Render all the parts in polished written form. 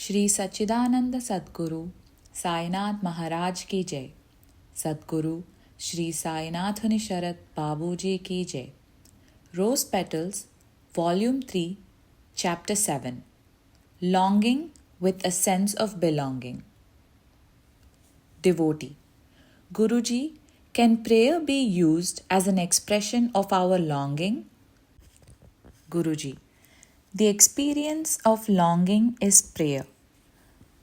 श्री सच्चिदानंद सद्गुरु साईनाथ महाराज की जय। सद्गुरु श्री साईनाथुनि शरत बाबूजी की जय। Rose Petals, Volume 3, Chapter 7, Longing with a Sense of Belonging. Devotee: Guruji, can prayer be used as an expression of our longing? Guruji: the experience of longing is prayer.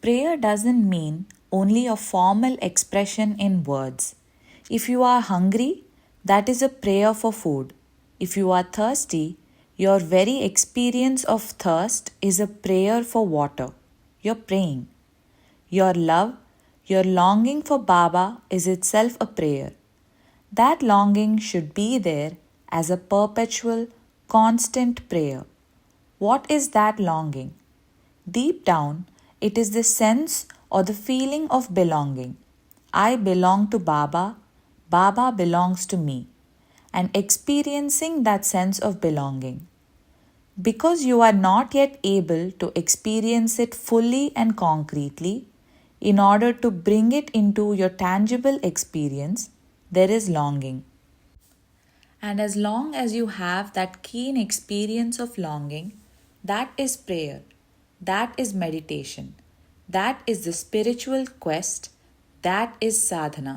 Prayer doesn't mean only a formal expression in words. If you are hungry, that is a prayer for food. If you are thirsty, your very experience of thirst is a prayer for water. You're praying. Your love, your longing for Baba is itself a prayer. That longing should be there as a perpetual, constant prayer. What is that longing? Deep down, it is the sense or the feeling of belonging. I belong to Baba, Baba belongs to me, and experiencing that sense of belonging. Because you are not yet able to experience it fully and concretely, in order to bring it into your tangible experience, there is longing. And as long as you have that keen experience of longing, that is prayer, that is meditation, that is the spiritual quest, that is sadhana.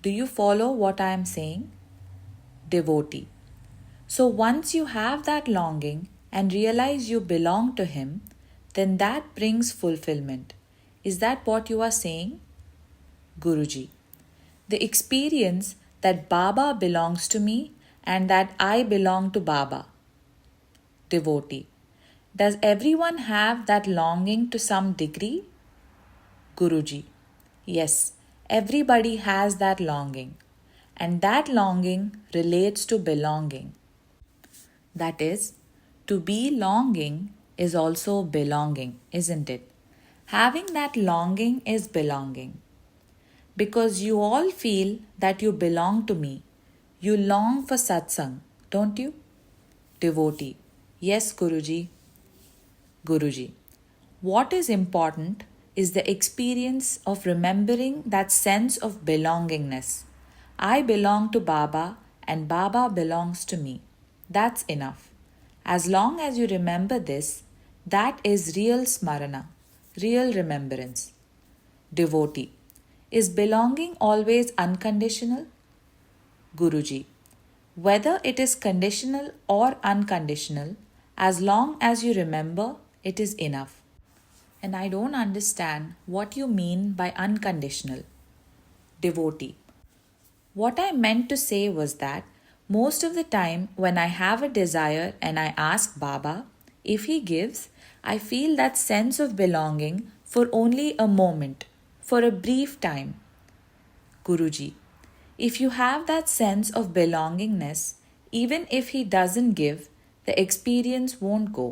Do you follow what I am saying? Devotee: so once you have that longing and realize you belong to Him, then that brings fulfillment. Is that what you are saying? Guruji: the experience that Baba belongs to me and that I belong to Baba. Devotee: does everyone have that longing to some degree? Guruji: yes, everybody has that longing, and that longing relates to belonging. That is, to be longing is also belonging, isn't it? Having that longing is belonging. Because you all feel that you belong to me, you long for satsang, don't you? Devotee: yes, Guruji. Guruji: what is important is the experience of remembering that sense of belongingness. I belong to Baba and Baba belongs to me. That's enough. As long as you remember this, that is real smarana, real remembrance. Devotee: is belonging always unconditional? Guruji: whether it is conditional or unconditional, as long as you remember, it is enough. And I don't understand what you mean by unconditional. Devotee: what I meant to say was that most of the time when I have a desire and I ask Baba, if He gives, I feel that sense of belonging for only a moment, for a brief time. Guruji: if you have that sense of belongingness, even if He doesn't give, the experience won't go.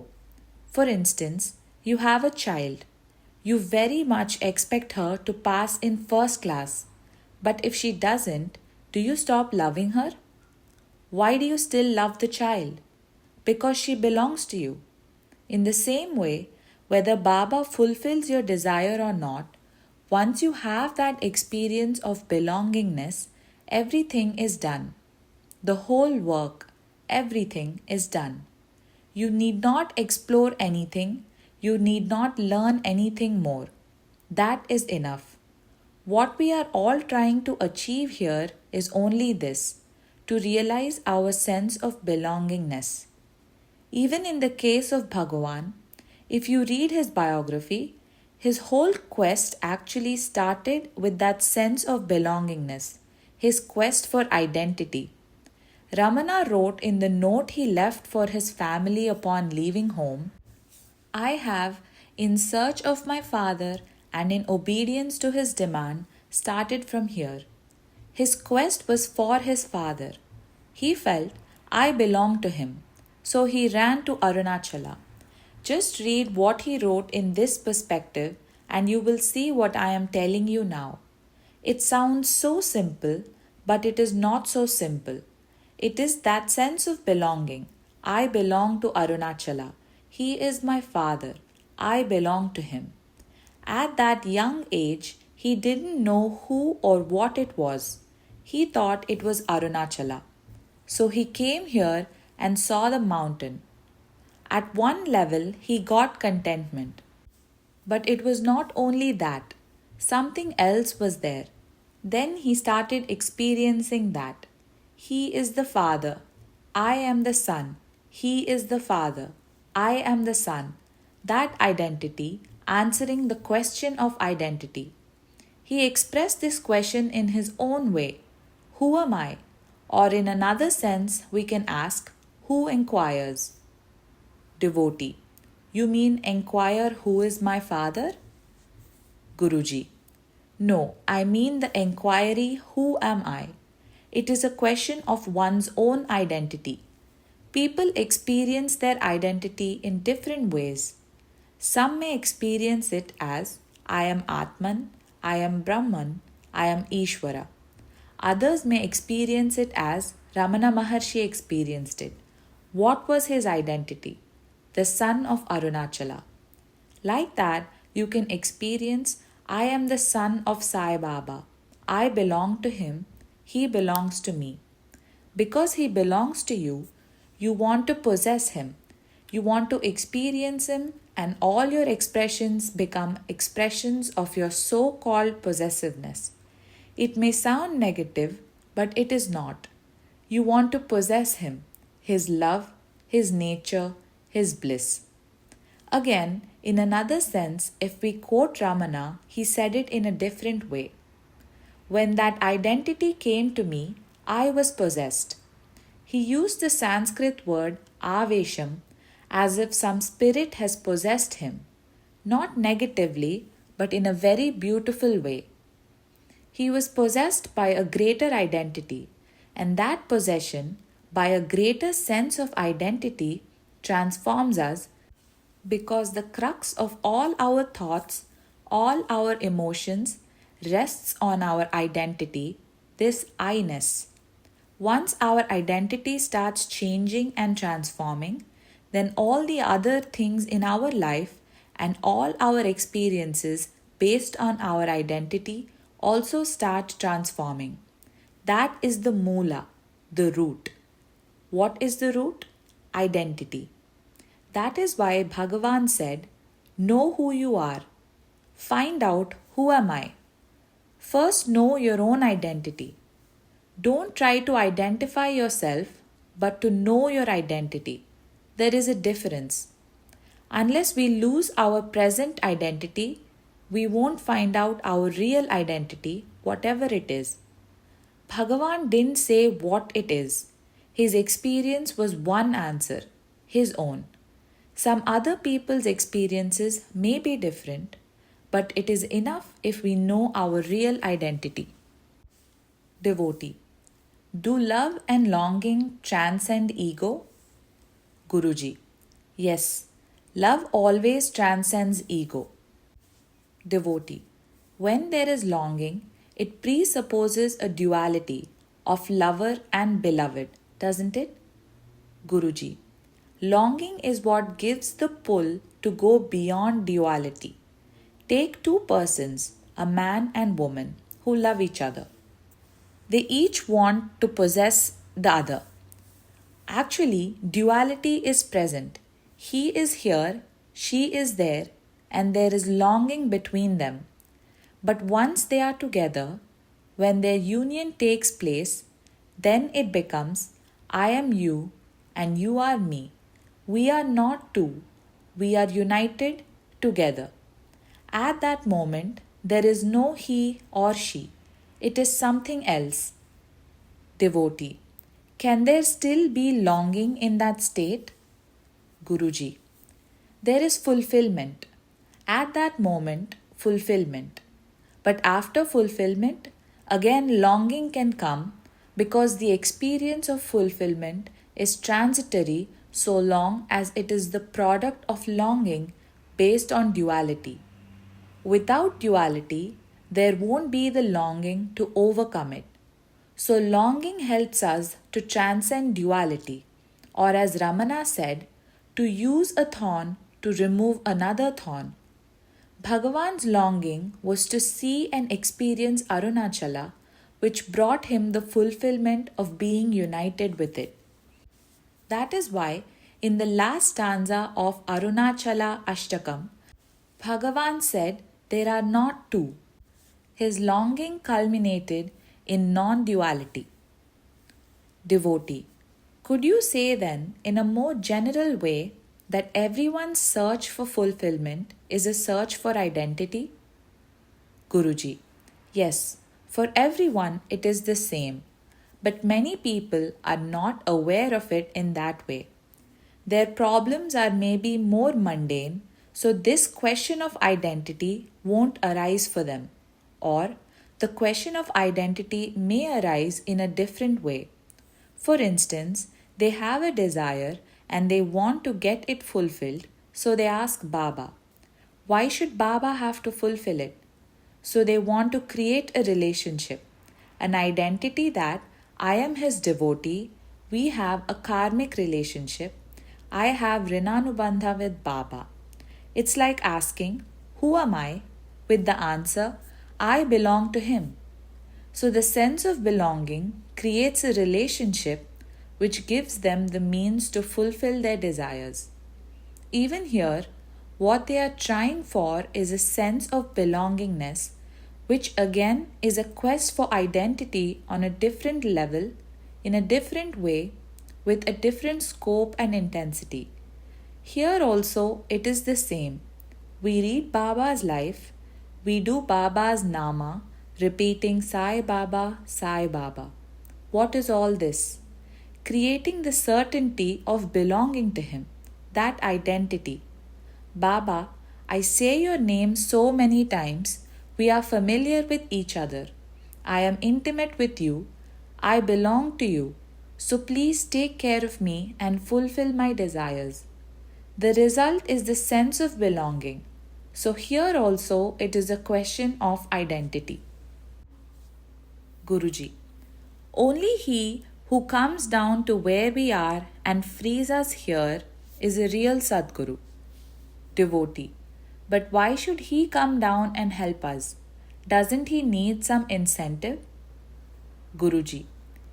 For instance, you have a child. You very much expect her to pass in first class. But if she doesn't, do you stop loving her? Why do you still love the child? Because she belongs to you. In the same way, whether Baba fulfills your desire or not, once you have that experience of belongingness, everything is done. The whole work, everything is done. You need not explore anything. You need not learn anything more. That is enough. What we are all trying to achieve here is only this: to realize our sense of belongingness. Even in the case of Bhagavan, if you read his biography, his whole quest actually started with that sense of belongingness, his quest for identity. Ramana wrote in the note he left for his family upon leaving home, I have, in search of my father and in obedience to his demand, started from here. His quest was for his father. He felt, I belong to him. So he ran to Arunachala. Just read what he wrote in this perspective and you will see what I am telling you now. It sounds so simple, but it is not so simple. It is that sense of belonging. I belong to Arunachala. He is my father. I belong to him. At that young age, he didn't know who or what it was. He thought it was Arunachala. So he came here and saw the mountain. At one level, he got contentment. But it was not only that, something else was there. Then he started experiencing that. He is the Father. I am the Son. He is the Father. I am the Son. That identity, answering the question of identity. He expressed this question in his own way. Who am I? Or in another sense, we can ask, who inquires? Devotee. You mean inquire who is my father? Guruji. No, I mean the inquiry who am I? It is a question of one's own identity. People experience their identity in different ways. Some may experience it as I am Atman, I am Brahman, I am Ishvara. Others may experience it as Ramana Maharshi experienced it. What was his identity? The son of Arunachala. Like that, you can experience I am the son of Sai Baba. I belong to him, he belongs to me. Because he belongs to you, you want to possess him. You want to experience him, and all your expressions become expressions of your so called possessiveness. It may sound negative, but it is not. You want to possess him, his love, his nature, his bliss. Again, in another sense, if we quote Ramana, he said it in a different way. When that identity came to me, I was possessed. He used the Sanskrit word avesham as if some spirit has possessed him, not negatively, but in a very beautiful way. He was possessed by a greater identity, and that possession, by a greater sense of identity, transforms us because the crux of all our thoughts, all our emotions, rests on our identity, this I-ness. Once our identity starts changing and transforming, then all the other things in our life and all our experiences based on our identity also start transforming. That is the moola, the root. What is the root? Identity. That is why Bhagavan said, know who you are. Find out who am I. First know your own identity. Don't try to identify yourself, but to know your identity. There is a difference. Unless we lose our present identity, we won't find out our real identity, whatever it is. Bhagavan didn't say what it is. His experience was one answer, his own. Some other people's experiences may be different, but it is enough if we know our real identity. Devotee. Do love and longing transcend ego? Guruji. Yes, love always transcends ego. Devotee. When there is longing, it presupposes a duality of lover and beloved, doesn't it? Guruji. Longing is what gives the pull to go beyond duality. Take two persons, a man and woman, who love each other. They each want to possess the other. Actually, duality is present. He is here, she is there, and there is longing between them. But once they are together, when their union takes place, then it becomes I am you and you are me. We are not two, we are united together. At that moment, there is no he or she. It is something else. Devotee. Can there still be longing in that state? Guruji. There is fulfillment. At that moment, fulfillment. But after fulfillment, again longing can come because the experience of fulfillment is transitory so long as it is the product of longing based on duality. Without duality, there won't be the longing to overcome it. So, longing helps us to transcend duality, or as Ramana said, to use a thorn to remove another thorn. Bhagavan's longing was to see and experience Arunachala, which brought him the fulfillment of being united with it. That is why, in the last stanza of Arunachala Ashtakam, Bhagavan said there are not two. His longing culminated in non duality. Devotee. Could you say then, in a more general way, that everyone's search for fulfillment is a search for identity? Guruji. Yes, for everyone it is the same, but many people are not aware of it in that way. Their problems are maybe more mundane, so this question of identity won't arise for them. Or the question of identity may arise in a different way. For instance, they have a desire and they want to get it fulfilled, so they ask Baba. Why should Baba have to fulfill it? So they want to create a relationship, an identity that I am his devotee, we have a karmic relationship, I have Rinanubandha with Baba. It's like asking, who am I? With the answer, I belong to him. So the sense of belonging creates a relationship which gives them the means to fulfill their desires. Even here, what they are trying for is a sense of belongingness, which again is a quest for identity on a different level, in a different way, with a different scope and intensity. Here also it is the same. We read Baba's life, we do Baba's Nama, repeating Sai Baba, Sai Baba. What is all this? Creating the certainty of belonging to him, that identity. Baba, I say your name so many times, we are familiar with each other. I am intimate with you, I belong to you, so please take care of me and fulfill my desires. The result is the sense of belonging. So here also it is a question of identity. Guruji. Only he who comes down to where we are and frees us here is a real Sadguru. Devotee. But why should he come down and help us? Doesn't he need some incentive? Guruji.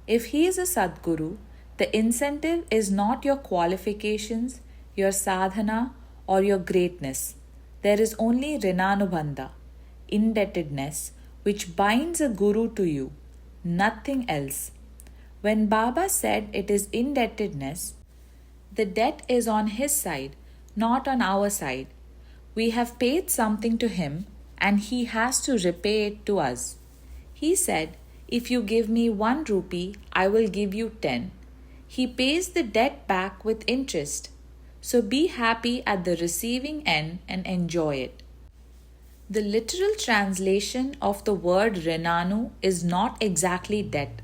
If he is a Sadguru, the incentive is not your qualifications, your sadhana, or your greatness. There is only Rinanubandha, indebtedness, which binds a guru to you, nothing else. When Baba said it is indebtedness, the debt is on his side, not on our side. We have paid something to him and he has to repay it to us. He said, if you give me 1 rupee, I will give you 10. He pays the debt back with interest. So be happy at the receiving end and enjoy it. The literal translation of the word Rinanu is not exactly debt.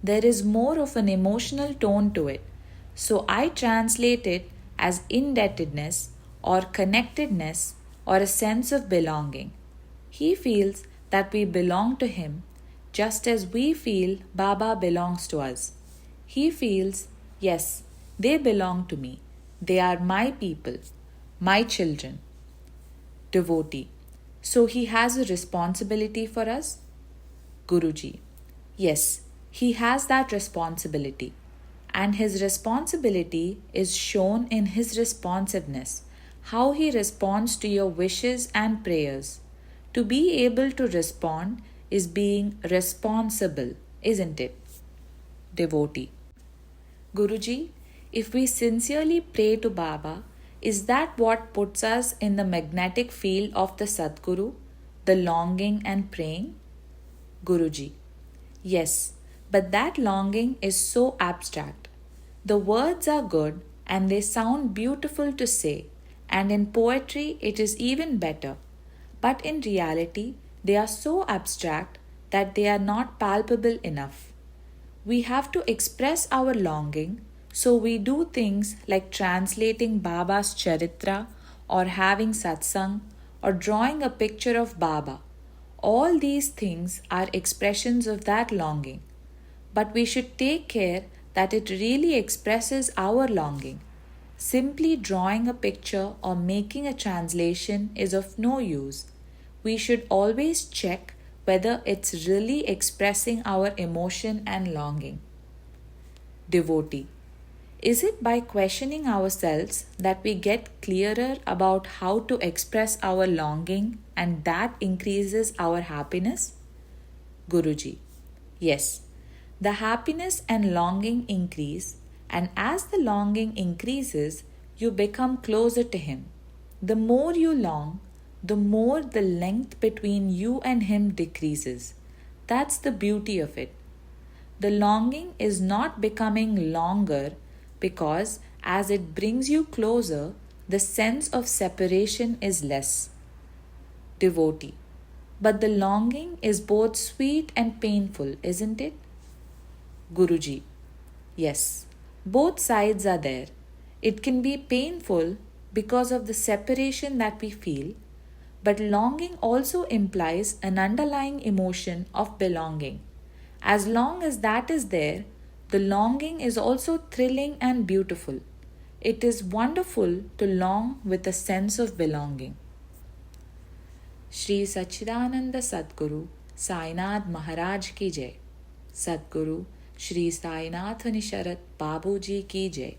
There is more of an emotional tone to it. So I translate it as indebtedness or connectedness or a sense of belonging. He feels that we belong to him just as we feel Baba belongs to us. He feels, yes, they belong to me. They are my people, my children. Devotee. So he has a responsibility for us? Guruji. Yes, he has that responsibility. And his responsibility is shown in his responsiveness, how he responds to your wishes and prayers. To be able to respond is being responsible, isn't it? Devotee. Guruji, if we sincerely pray to Baba, is that what puts us in the magnetic field of the Sadguru, the longing and praying? Guruji. Yes, but that longing is so abstract. The words are good and they sound beautiful to say, and in poetry it is even better. But in reality, they are so abstract that they are not palpable enough. We have to express our longing, so we do things like translating Baba's charitra or having satsang or drawing a picture of Baba. All these things are expressions of that longing. But we should take care that it really expresses our longing. Simply drawing a picture or making a translation is of no use. We should always check whether it's really expressing our emotion and longing. Devotee. Is it by questioning ourselves that we get clearer about how to express our longing and that increases our happiness? Guruji. Yes, the happiness and longing increase, and as the longing increases, you become closer to Him. The more you long, the more the length between you and Him decreases. That's the beauty of it. The longing is not becoming longer because as it brings you closer, the sense of separation is less. Devotee. But the longing is both sweet and painful, isn't it? Guruji. Yes, both sides are there. It can be painful because of the separation that we feel, but longing also implies an underlying emotion of belonging. As long as that is there, the longing is also thrilling and beautiful. It is wonderful to long with a sense of belonging. Shri Sachidananda Sadguru Sainath Maharaj ki jai. Sadguru Shri Sainath Nisharat Babuji ki jai.